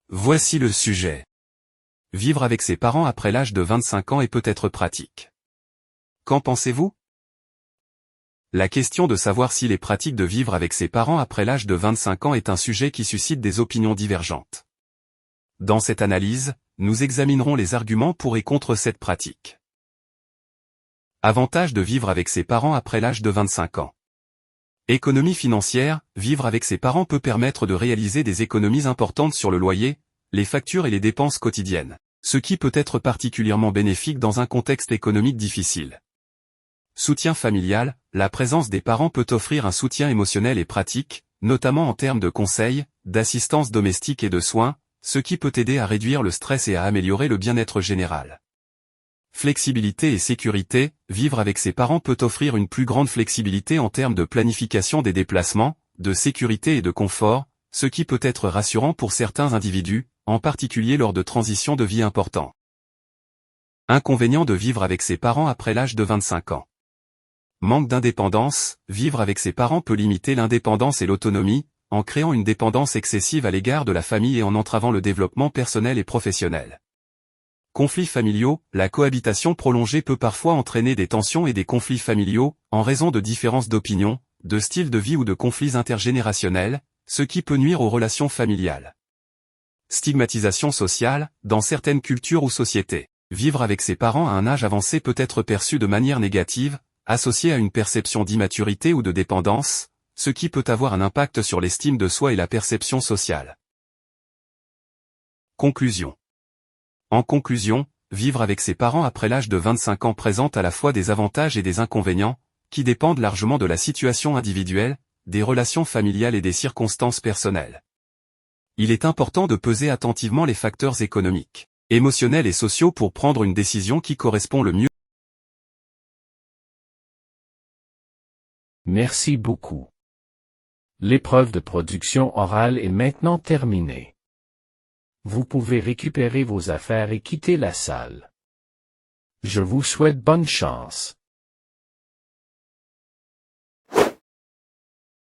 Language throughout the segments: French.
Voici le sujet. Vivre avec ses parents après l'âge de 25 ans est peut-être pratique. Qu'en pensez-vous? La question de savoir s'il est pratique de vivre avec ses parents après l'âge de 25 ans est un sujet qui suscite des opinions divergentes. Dans cette analyse, nous examinerons les arguments pour et contre cette pratique. Avantage de vivre avec ses parents après l'âge de 25 ans. Économie financière, vivre avec ses parents peut permettre de réaliser des économies importantes sur le loyer, les factures et les dépenses quotidiennes, ce qui peut être particulièrement bénéfique dans un contexte économique difficile. Soutien familial, la présence des parents peut offrir un soutien émotionnel et pratique, notamment en termes de conseils, d'assistance domestique et de soins, ce qui peut aider à réduire le stress et à améliorer le bien-être général. Flexibilité et sécurité, vivre avec ses parents peut offrir une plus grande flexibilité en termes de planification des déplacements, de sécurité et de confort, ce qui peut être rassurant pour certains individus, en particulier lors de transitions de vie importantes. Inconvénient de vivre avec ses parents après l'âge de 25 ans. Manque d'indépendance, vivre avec ses parents peut limiter l'indépendance et l'autonomie, en créant une dépendance excessive à l'égard de la famille et en entravant le développement personnel et professionnel. Conflits familiaux, la cohabitation prolongée peut parfois entraîner des tensions et des conflits familiaux, en raison de différences d'opinion, de style de vie ou de conflits intergénérationnels, ce qui peut nuire aux relations familiales. Stigmatisation sociale, dans certaines cultures ou sociétés, vivre avec ses parents à un âge avancé peut être perçu de manière négative, associé à une perception d'immaturité ou de dépendance, ce qui peut avoir un impact sur l'estime de soi et la perception sociale. Conclusion. En conclusion, vivre avec ses parents après l'âge de 25 ans présente à la fois des avantages et des inconvénients, qui dépendent largement de la situation individuelle, des relations familiales et des circonstances personnelles. Il est important de peser attentivement les facteurs économiques, émotionnels et sociaux pour prendre une décision qui correspond le mieux. Merci beaucoup. L'épreuve de production orale est maintenant terminée. Vous pouvez récupérer vos affaires et quitter la salle. Je vous souhaite bonne chance.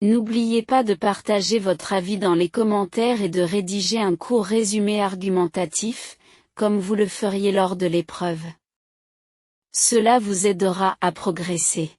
N'oubliez pas de partager votre avis dans les commentaires et de rédiger un court résumé argumentatif, comme vous le feriez lors de l'épreuve. Cela vous aidera à progresser.